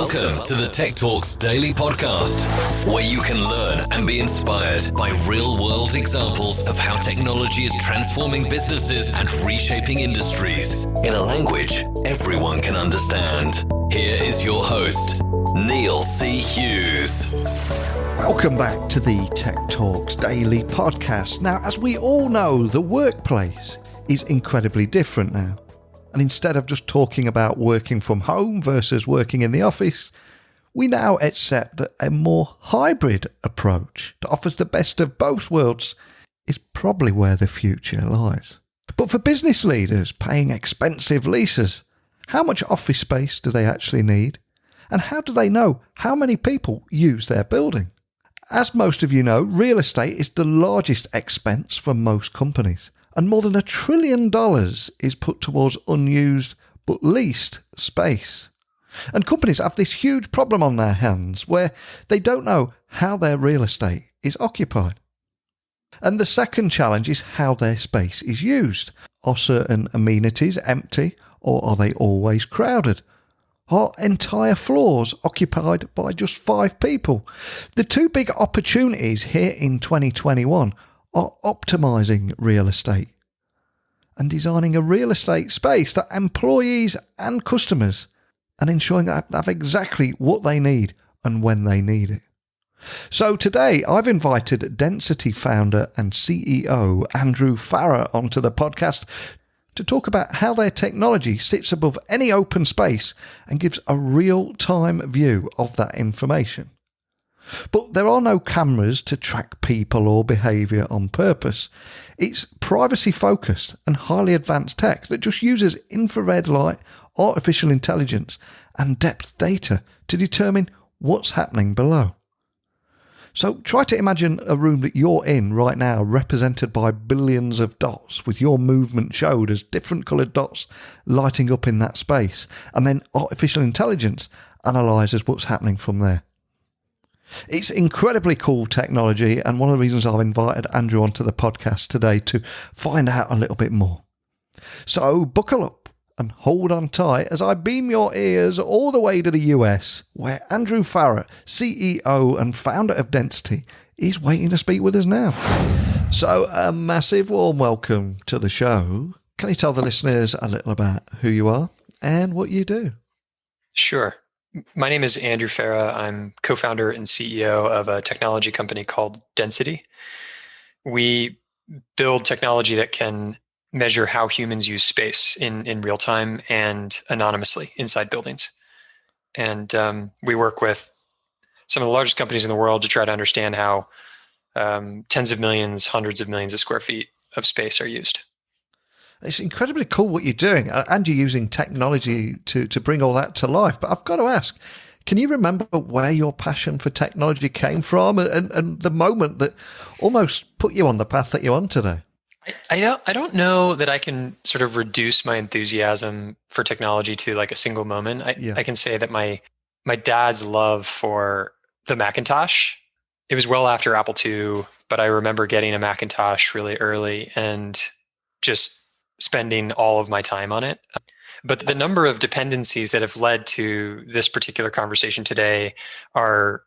Welcome to the Tech Talks Daily Podcast, where you can learn and be inspired by real-world examples of how technology is transforming businesses and reshaping industries in a language everyone can understand. Here is your host, Neil C. Hughes. Welcome back to the Tech Talks Daily Podcast. Now, as we all know, the workplace is incredibly different now. And instead of just talking about working from home versus working in the office, we now accept that a more hybrid approach that offers the best of both worlds is probably where the future lies. But for business leaders paying expensive leases, how much office space do they actually need? And how do they know how many people use their building? As most of you know, real estate is the largest expense for most companies. And more than $1 trillion is put towards unused but leased space. And companies have this huge problem on their hands where they don't know how their real estate is occupied. And the second challenge is how their space is used. Are certain amenities empty, or are they always crowded? Are entire floors occupied by just 5 people? The two big opportunities here in 2021 are optimizing real estate and designing a real estate space that employees and customers and ensuring that they have exactly what they need and when they need it. So today I've invited Density founder and CEO Andrew Farah onto the podcast to talk about how their technology sits above any open space and gives a real-time view of that information. But there are no cameras to track people or behaviour on purpose. It's privacy-focused and highly advanced tech that just uses infrared light, artificial intelligence and depth data to determine what's happening below. So try to imagine a room that you're in right now represented by billions of dots with your movement showed as different coloured dots lighting up in that space, and then artificial intelligence analyses what's happening from there. It's incredibly cool technology, and one of the reasons I've invited Andrew onto the podcast today to find out a little bit more. So buckle up and hold on tight as I beam your ears all the way to the US, where Andrew Farah, CEO and founder of Density, is waiting to speak with us now. So a massive warm welcome to the show. Can you tell the listeners a little about who you are and what you do? Sure. My name is Andrew Farah. I'm co-founder and CEO of a technology company called Density. We build technology that can measure how humans use space in real time and anonymously inside buildings. And we work with some of the largest companies in the world to try to understand how tens of millions, hundreds of millions of square feet of space are used. It's incredibly cool what you're doing, and you're using technology to bring all that to life. But I've got to ask, can you remember where your passion for technology came from and the moment that almost put you on the path that you're on today? I don't know that I can sort of reduce my enthusiasm for technology to like a single moment. I can say that my dad's love for the Macintosh, it was well after Apple II, but I remember getting a Macintosh really early and just spending all of my time on it. But the number of dependencies that have led to this particular conversation today are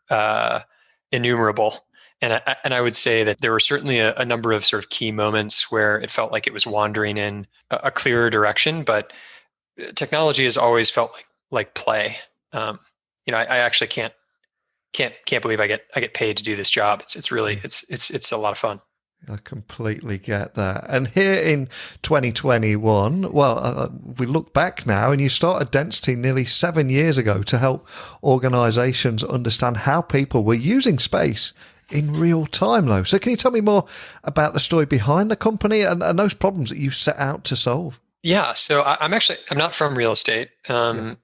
innumerable. And I would say that there were certainly a number of sort of key moments where it felt like it was wandering in a clearer direction, but technology has always felt like play. I actually can't believe I get paid to do this job. It's really it's a lot of fun. I completely get that. And here in 2021, we look back now, and you started Density nearly 7 years ago to help organisations understand how people were using space in real time, though. So can you tell me more about the story behind the company and those problems that you set out to solve? Yeah, so I'm not from real estate, and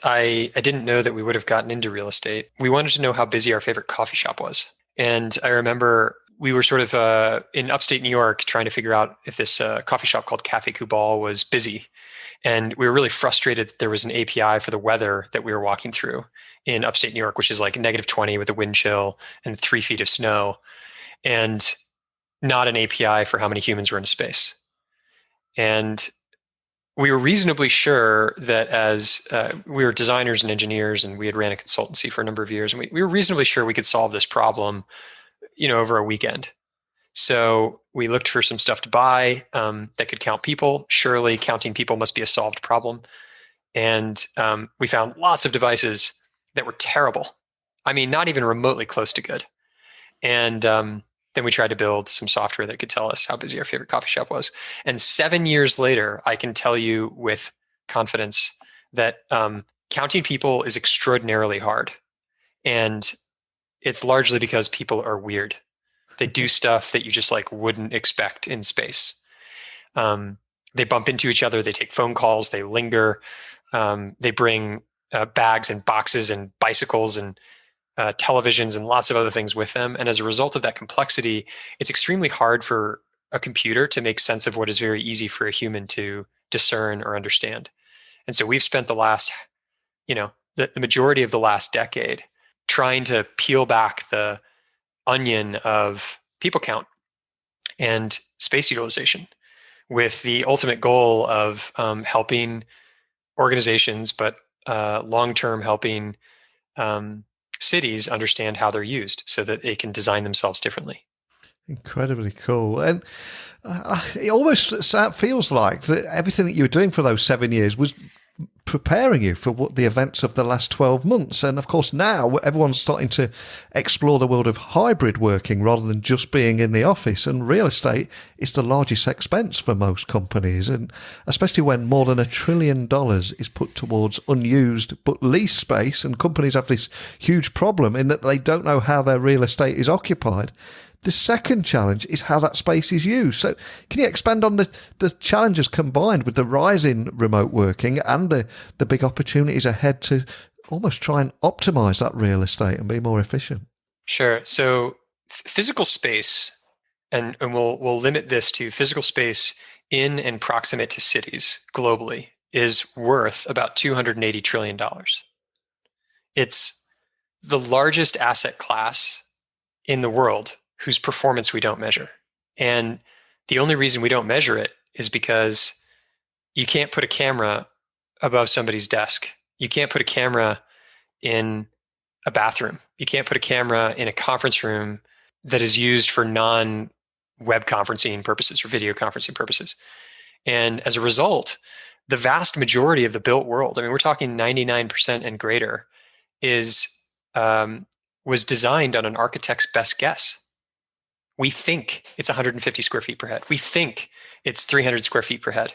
I didn't know that we would have gotten into real estate. We wanted to know how busy our favorite coffee shop was. And I remember we were sort of in upstate New York trying to figure out if this coffee shop called Cafe Kubal was busy. And we were really frustrated that there was an API for the weather that we were walking through in upstate New York, which is like -20 with a wind chill and 3 feet of snow, and not an API for how many humans were in a space. And we were reasonably sure that as we were designers and engineers, and we had ran a consultancy for a number of years, and we were reasonably sure we could solve this problem, over a weekend. So we looked for some stuff to buy that could count people. Surely counting people must be a solved problem. And we found lots of devices that were terrible. I mean, not even remotely close to good. And then we tried to build some software that could tell us how busy our favorite coffee shop was. And 7 years later, I can tell you with confidence that counting people is extraordinarily hard. And it's largely because people are weird. They do stuff that you just like wouldn't expect in space. They bump into each other. They take phone calls. They linger. They bring bags and boxes and bicycles and televisions and lots of other things with them. And as a result of that complexity, it's extremely hard for a computer to make sense of what is very easy for a human to discern or understand. And so we've spent the last, the majority of the last decade trying to peel back the onion of people count and space utilization with the ultimate goal of helping organizations, but long-term helping cities understand how they're used so that they can design themselves differently. Incredibly cool. And it almost feels like that everything that you were doing for those 7 years was preparing you for what the events of the last 12 months. And of course, now everyone's starting to explore the world of hybrid working rather than just being in the office. And real estate is the largest expense for most companies. And especially when more than $1 trillion is put towards unused but leased space, and companies have this huge problem in that they don't know how their real estate is occupied. The second challenge is how that space is used. So can you expand on the challenges combined with the rise in remote working and the big opportunities ahead to almost try and optimize that real estate and be more efficient? Sure. So physical space, and we'll limit this to physical space in and proximate to cities globally, is worth about $280 trillion. It's the largest asset class in the world whose performance we don't measure. And the only reason we don't measure it is because you can't put a camera above somebody's desk. You can't put a camera in a bathroom. You can't put a camera in a conference room that is used for non-web conferencing purposes or video conferencing purposes. And as a result, the vast majority of the built world, I mean, we're talking 99% and greater, was designed on an architect's best guess. We think it's 150 square feet per head. We think it's 300 square feet per head.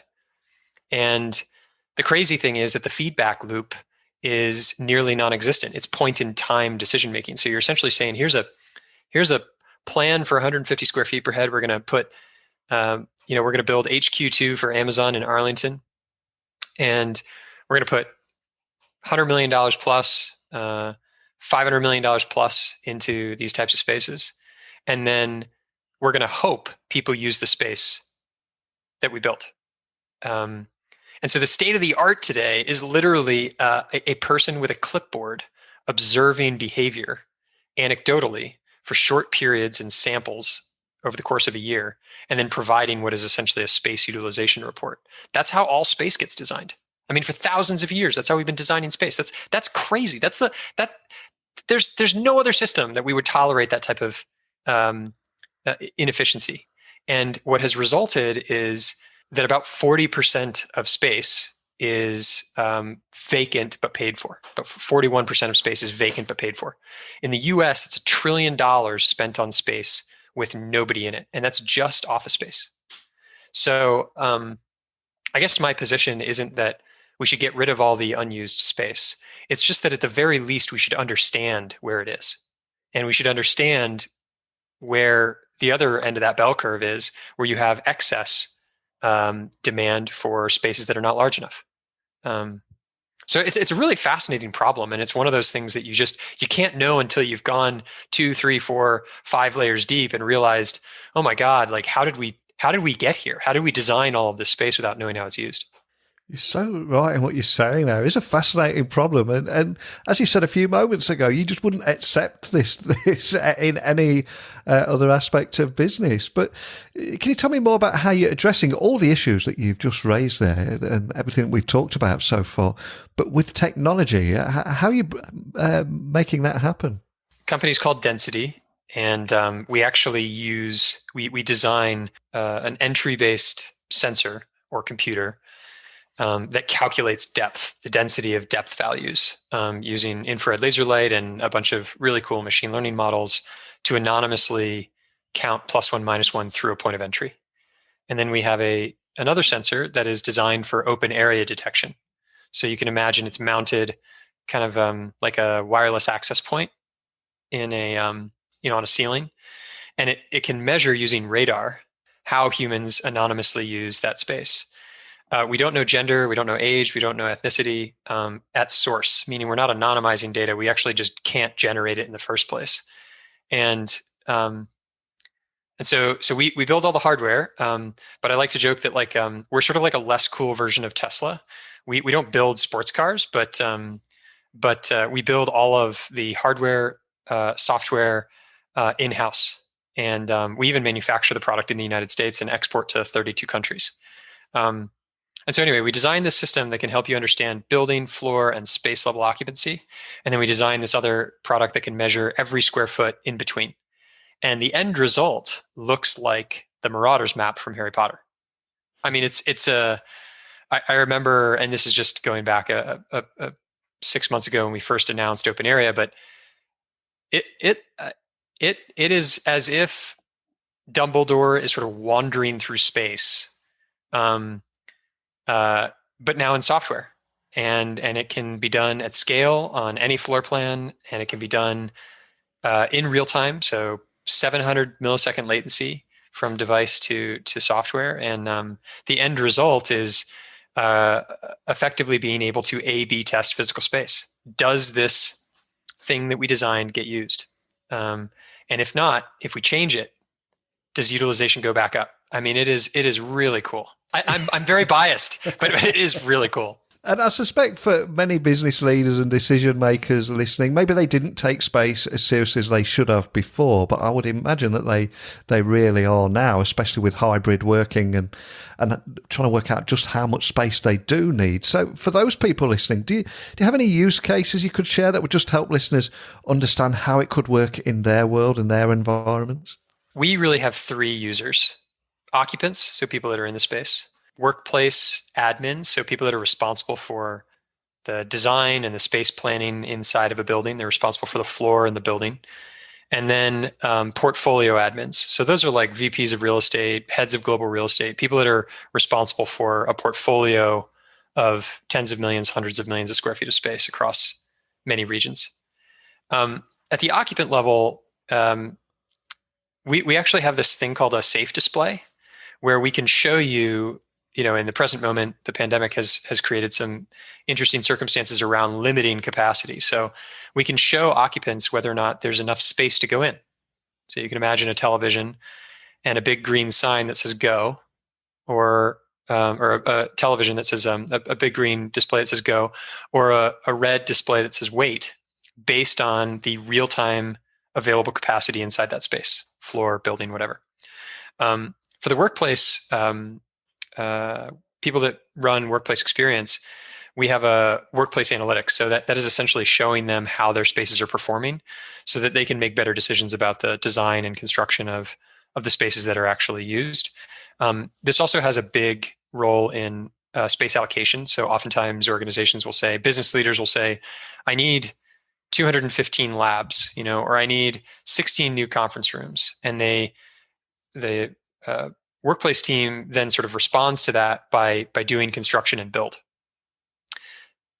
And the crazy thing is that the feedback loop is nearly non-existent. It's point-in-time decision-making. So you're essentially saying, here's a plan for 150 square feet per head. We're going to put, we're going to build HQ2 for Amazon in Arlington. And we're going to put $100 million plus, $500 million plus into these types of spaces. And then we're going to hope people use the space that we built. And so the state of the art today is literally a person with a clipboard observing behavior anecdotally for short periods and samples over the course of a year, and then providing what is essentially a space utilization report. That's how all space gets designed. I mean, for thousands of years, that's how we've been designing space. That's crazy. There's no other system that we would tolerate that type of inefficiency. And what has resulted is that about 40% of space is vacant but paid for. But 41% of space is vacant but paid for. In the US, it's $1 trillion spent on space with nobody in it. And that's just office space. So I guess my position isn't that we should get rid of all the unused space. It's just that at the very least, we should understand where it is. And we should understand where the other end of that bell curve is, where you have excess demand for spaces that are not large enough. So it's a really fascinating problem, and it's one of those things that you can't know until you've gone 2, 3, 4, 5 layers deep and realized, oh my God, like how did we get here? How did we design all of this space without knowing how it's used? You're so right in what you're saying there. It's a fascinating problem. And as you said a few moments ago, you just wouldn't accept this in any other aspect of business. But can you tell me more about how you're addressing all the issues that you've just raised there and everything that we've talked about so far, but with technology? How are you making that happen? Company's called Density. And we actually we design an entry-based sensor or computer that calculates depth, the density of depth values, using infrared laser light and a bunch of really cool machine learning models to anonymously count +1, -1 through a point of entry. And then we have another sensor that is designed for open area detection. So you can imagine it's mounted kind of like a wireless access point in on a ceiling, and it can measure using radar how humans anonymously use that space. We don't know gender, we don't know age, we don't know ethnicity at source, meaning we're not anonymizing data. We actually just can't generate it in the first place. And so we build all the hardware, but I like to joke that we're sort of like a less cool version of Tesla. We don't build sports cars, but we build all of the hardware, software in-house, and we even manufacture the product in the United States and export to 32 countries. And so anyway, we designed this system that can help you understand building, floor, and space level occupancy. And then we designed this other product that can measure every square foot in between. And the end result looks like the Marauders map from Harry Potter. I mean, I remember, and this is just going back 6 months ago when we first announced Open Area, but it is as if Dumbledore is sort of wandering through space. But now in software, and it can be done at scale on any floor plan, and it can be done in real time. So 700 millisecond latency from device to software, and the end result is effectively being able to A/B test physical space. Does this thing that we designed get used? And if not, if we change it, does utilization go back up? I mean, it is really cool. I'm very biased, but it is really cool. And I suspect for many business leaders and decision makers listening, maybe they didn't take space as seriously as they should have before, but I would imagine that they really are now, especially with hybrid working and trying to work out just how much space they do need. So for those people listening, do you have any use cases you could share that would just help listeners understand how it could work in their world and their environments? We really have 3 users. Occupants, so people that are in the space. Workplace admins, so people that are responsible for the design and the space planning inside of a building. They're responsible for the floor in the building. And then portfolio admins. So those are like VPs of real estate, heads of global real estate, people that are responsible for a portfolio of tens of millions, hundreds of millions of square feet of space across many regions. At the occupant level, we actually have this thing called a safe display, where we can show you, in the present moment, the pandemic has created some interesting circumstances around limiting capacity. So we can show occupants whether or not there's enough space to go in. So you can imagine a television and a big green sign that says go, or a television that says a big green display that says go, or a red display that says wait, based on the real-time available capacity inside that space, floor, building, whatever. For the workplace, people that run workplace experience, we have a workplace analytics. So that is essentially showing them how their spaces are performing so that they can make better decisions about the design and construction of the spaces that are actually used. This also has a big role in space allocation. So oftentimes organizations will say, business leaders will say, I need 215 labs, or I need 16 new conference rooms. And the workplace team then sort of responds to that by doing construction and build.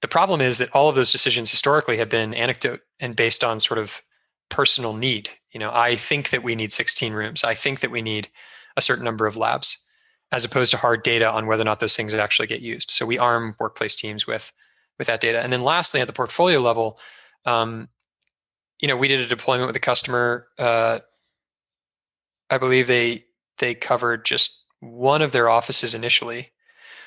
The problem is that all of those decisions historically have been anecdote and based on sort of personal need. I think that we need 16 rooms. I think that we need a certain number of labs, as opposed to hard data on whether or not those things actually get used. So we arm workplace teams with that data. And then lastly, at the portfolio level, we did a deployment with a customer. I believe they covered just one of their offices initially,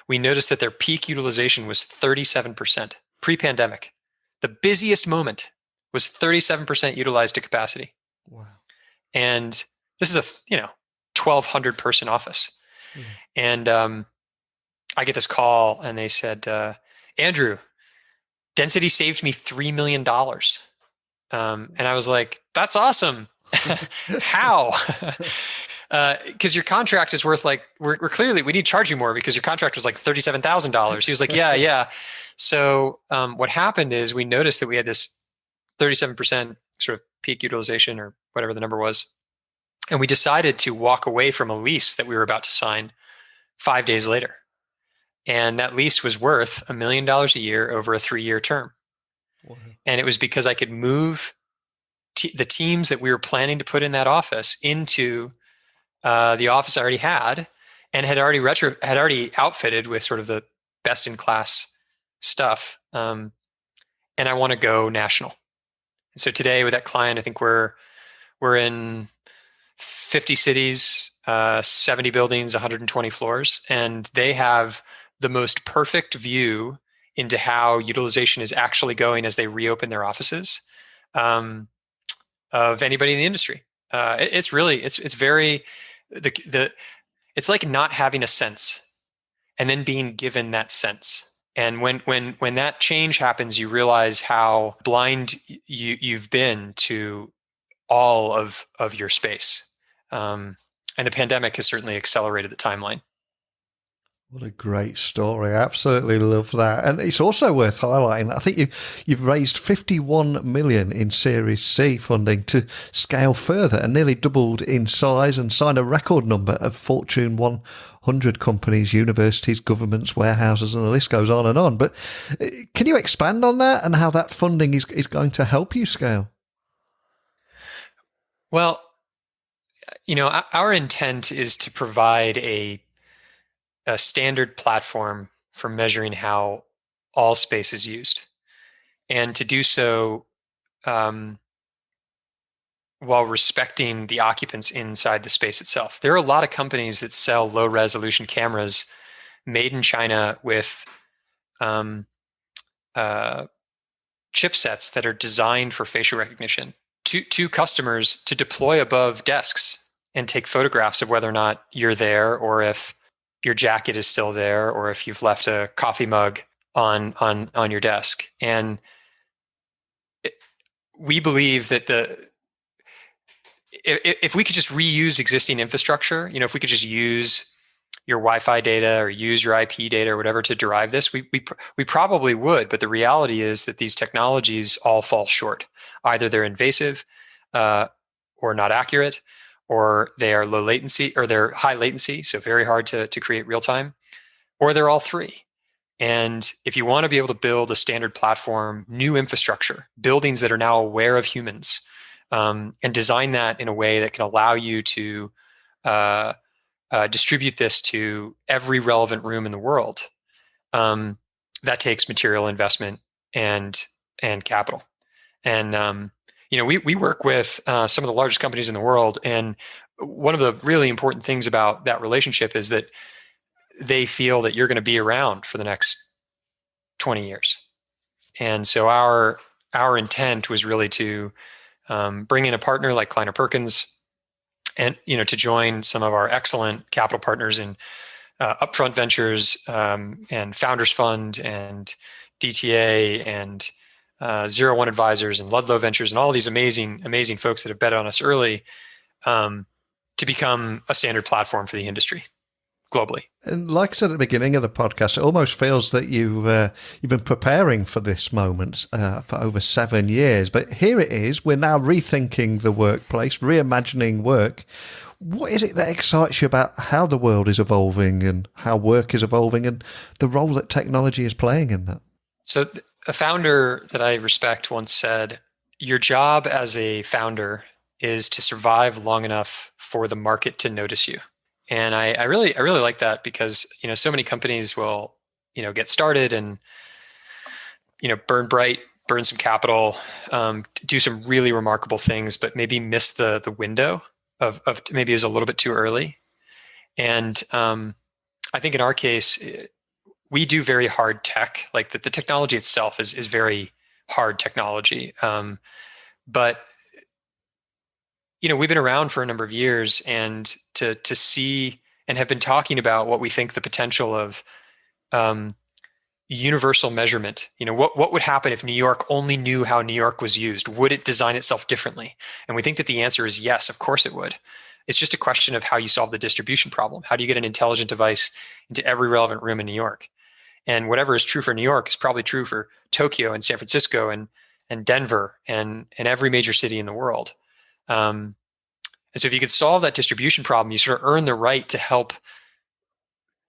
we noticed that their peak utilization was 37% pre-pandemic. The busiest moment was 37% utilized to capacity. Wow. And this is a 1,200 person office. Mm. And I get this call and they said, Andrew, density saved me $3 million. And I was like, that's awesome. How? Because your contract is worth like, we're clearly, we need to charge you more because your contract was like $37,000. He was like, yeah. So what happened is we noticed that we had this 37% sort of peak utilization or whatever the number was. And we decided to walk away from a lease that we were about to sign 5 days later. And that lease was worth $1 million a year over a 3-year term. Wow. And it was because I could move the teams that we were planning to put in that office into the office I already had and had already outfitted with sort of the best in class stuff. And I want to go national. And so today with that client, I think we're in 50 cities, 70 buildings, 120 floors, and they have the most perfect view into how utilization is actually going as they reopen their offices of anybody in the industry. It's very it's like not having a sense and then being given that sense. And when that change happens, you realize how blind you've been to all of your space. And the pandemic has certainly accelerated the timeline. What a great story. I absolutely love that. And it's also worth highlighting, I think you've raised 51 million in Series C funding to scale further and nearly doubled in size and signed a record number of Fortune 100 companies, universities, governments, warehouses, and the list goes on and on. But can you expand on that and how that funding is going to help you scale? Well, our intent is to provide a standard platform for measuring how all space is used, and to do so while respecting the occupants inside the space itself. There are a lot of companies that sell low resolution cameras made in China with chipsets that are designed for facial recognition to customers to deploy above desks and take photographs of whether or not you're there, or if your jacket is still there, or if you've left a coffee mug on your desk. And we believe that if we could just reuse existing infrastructure, if we could just use your Wi-Fi data or use your IP data or whatever to derive this, we probably would. But the reality is that these technologies all fall short. Either they're invasive or not accurate, or they are low latency, or they're high latency, so very hard to create real time, or they're all three. And if you want to be able to build a standard platform, new infrastructure, buildings that are now aware of humans, and design that in a way that can allow you to distribute this to every relevant room in the world, that takes material investment and capital. And we work with some of the largest companies in the world, and one of the really important things about that relationship is that they feel that you're going to be around for the next 20 years. And so our intent was really to bring in a partner like Kleiner Perkins, and to join some of our excellent capital partners in Upfront Ventures and Founders Fund and DTA and 01 Advisors and Ludlow Ventures and all these amazing folks that have bet on us early, to become a standard platform for the industry globally. And like I said at the beginning of the podcast, it almost feels that you've been preparing for this moment for over 7 years. But here it is. We're now rethinking the workplace, reimagining work. What is it that excites you about how the world is evolving and how work is evolving and the role that technology is playing in that? So a founder that I respect once said, your job as a founder is to survive long enough for the market to notice you. And I really like that, because so many companies will get started and burn bright, burn some capital, do some really remarkable things, but maybe miss the window of maybe is a little bit too early. And I think in our case, we do very hard tech. Like the technology itself is very hard technology. But we've been around for a number of years, and to see and have been talking about what we think the potential of universal measurement. What would happen if New York only knew how New York was used? Would it design itself differently? And we think that the answer is yes, of course it would. It's just a question of how you solve the distribution problem. How do you get an intelligent device into every relevant room in New York? And whatever is true for New York is probably true for Tokyo and San Francisco and Denver and every major city in the world. And so if you could solve that distribution problem, you sort of earn the right to help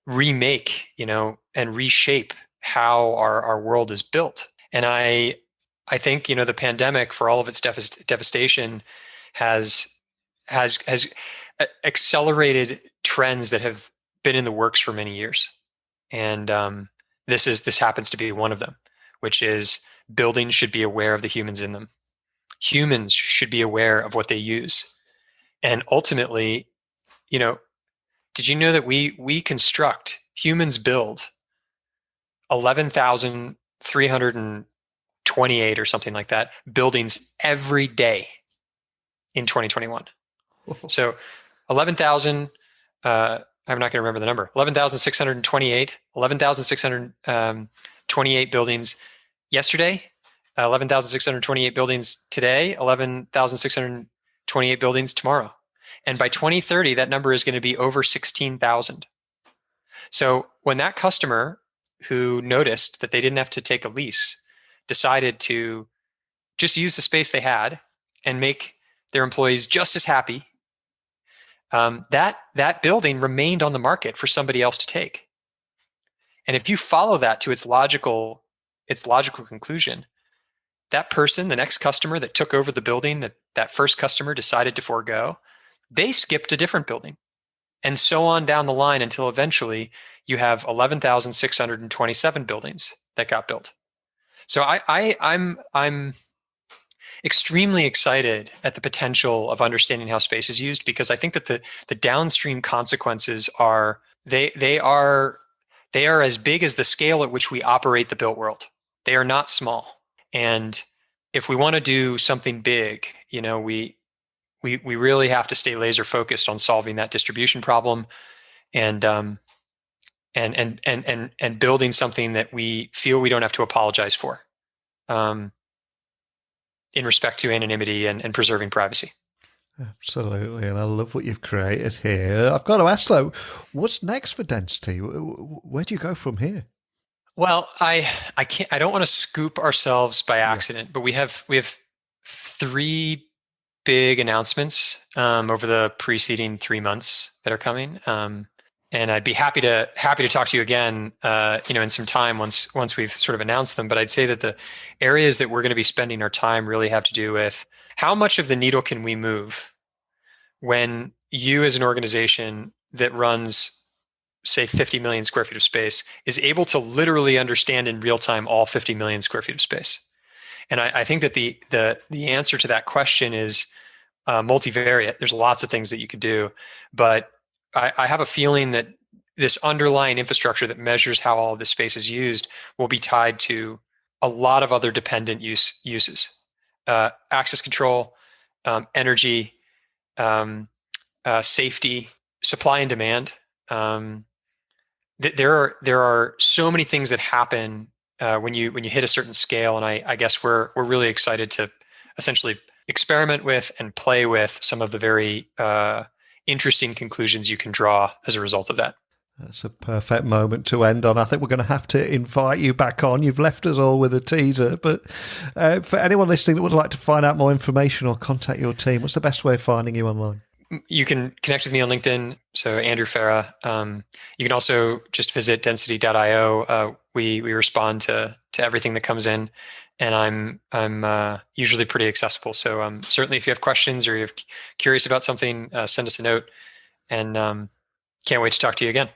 remake, and reshape how our world is built. And I think, the pandemic, for all of its devastation, has accelerated trends that have been in the works for many years. And this happens to be one of them, which is buildings should be aware of the humans in them. Humans should be aware of what they use. And ultimately, did you know that humans build 11,328 or something like that buildings every day in 2021? So 11,000, I'm not going to remember the number, 11,628 buildings yesterday, 11,628 buildings today, 11,628 buildings tomorrow. And by 2030, that number is going to be over 16,000. So when that customer who noticed that they didn't have to take a lease decided to just use the space they had and make their employees just as happy, that building remained on the market for somebody else to take. And if you follow that to its logical conclusion, that person, the next customer that took over the building that first customer decided to forego, they skipped a different building, and so on down the line until eventually you have 11,627 buildings that got built. So I'm extremely excited at the potential of understanding how space is used, because I think that the downstream consequences are as big as the scale at which we operate the built world. They are not small. And if we want to do something big, we really have to stay laser focused on solving that distribution problem, and building something that we feel we don't have to apologize for, in respect to anonymity and preserving privacy. Absolutely. And I love what you've created here. I've got to ask though, what's next for Density? Where do you go from here? Well, I don't want to scoop ourselves by accident, but we have 3 big announcements over the preceding 3 months that are coming. And I'd be happy to talk to you again, in some time once we've sort of announced them. But I'd say that the areas that we're going to be spending our time really have to do with how much of the needle can we move when you, as an organization that runs, say, 50 million square feet of space, is able to literally understand in real time all 50 million square feet of space. And I think that the answer to that question is multivariate. There's lots of things that you could do, but I have a feeling that this underlying infrastructure that measures how all of this space is used will be tied to a lot of other dependent uses. Access control, energy, safety, supply and demand. There are so many things that happen when you hit a certain scale, and I guess we're really excited to essentially experiment with and play with some of the very interesting conclusions you can draw as a result of that. That's a perfect moment to end on. I think we're going to have to invite you back on. You've left us all with a teaser, but for anyone listening that would like to find out more information or contact your team, what's the best way of finding you online? You can connect with me on LinkedIn, so Andrew Farah. You can also just visit density.io. We respond to everything that comes in, and I'm usually pretty accessible. So certainly, if you have questions or you're curious about something, send us a note, and can't wait to talk to you again.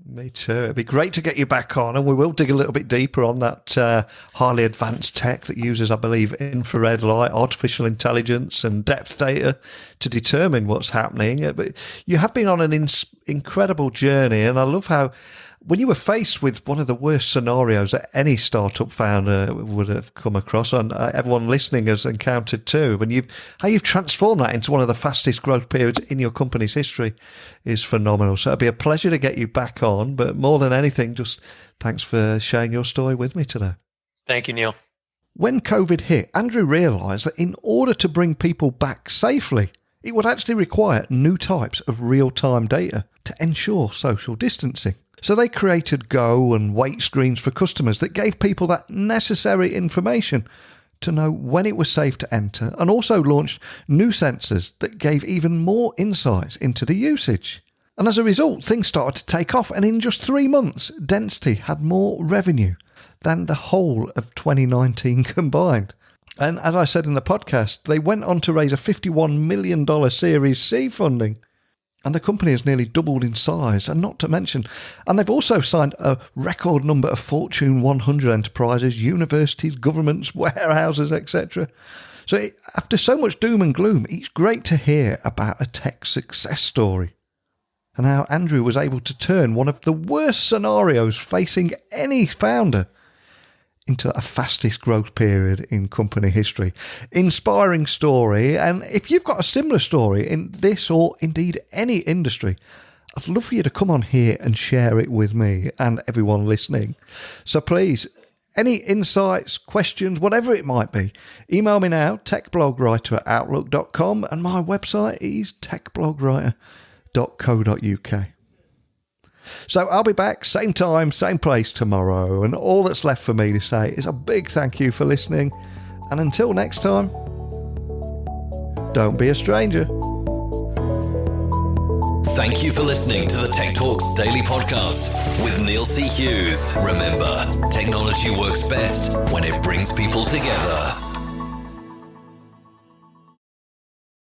Me too. It'd be great to get you back on, and we will dig a little bit deeper on that highly advanced tech that uses, I believe, infrared light, artificial intelligence, and depth data to determine what's happening. But you have been on an incredible journey, and I love how when you were faced with one of the worst scenarios that any startup founder would have come across, and everyone listening has encountered too, and how you've transformed that into one of the fastest growth periods in your company's history is phenomenal. So it'd be a pleasure to get you back on, but more than anything, just thanks for sharing your story with me today. Thank you, Neil. When COVID hit, Andrew realised that in order to bring people back safely, it would actually require new types of real-time data to ensure social distancing. So they created go and wait screens for customers that gave people that necessary information to know when it was safe to enter, and also launched new sensors that gave even more insights into the usage. And as a result, things started to take off, and in just 3 months, Density had more revenue than the whole of 2019 combined. And as I said in the podcast, they went on to raise a $51 million Series C funding. And the company has nearly doubled in size, and not to mention, and they've also signed a record number of Fortune 100 enterprises, universities, governments, warehouses, etc. So after so much doom and gloom, it's great to hear about a tech success story, and how Andrew was able to turn one of the worst scenarios facing any founder into a fastest growth period in company history. Inspiring story. And if you've got a similar story in this or indeed any industry, I'd love for you to come on here and share it with me and everyone listening. So please, any insights, questions, whatever it might be, email me now, techblogwriter@outlook.com, and my website is techblogwriter.co.uk. So I'll be back, same time, same place tomorrow, and all that's left for me to say is a big thank you for listening, and until next time, don't be a stranger. Thank you for listening to the Tech Talks Daily Podcast with Neil C. Hughes. Remember, technology works best when it brings people together.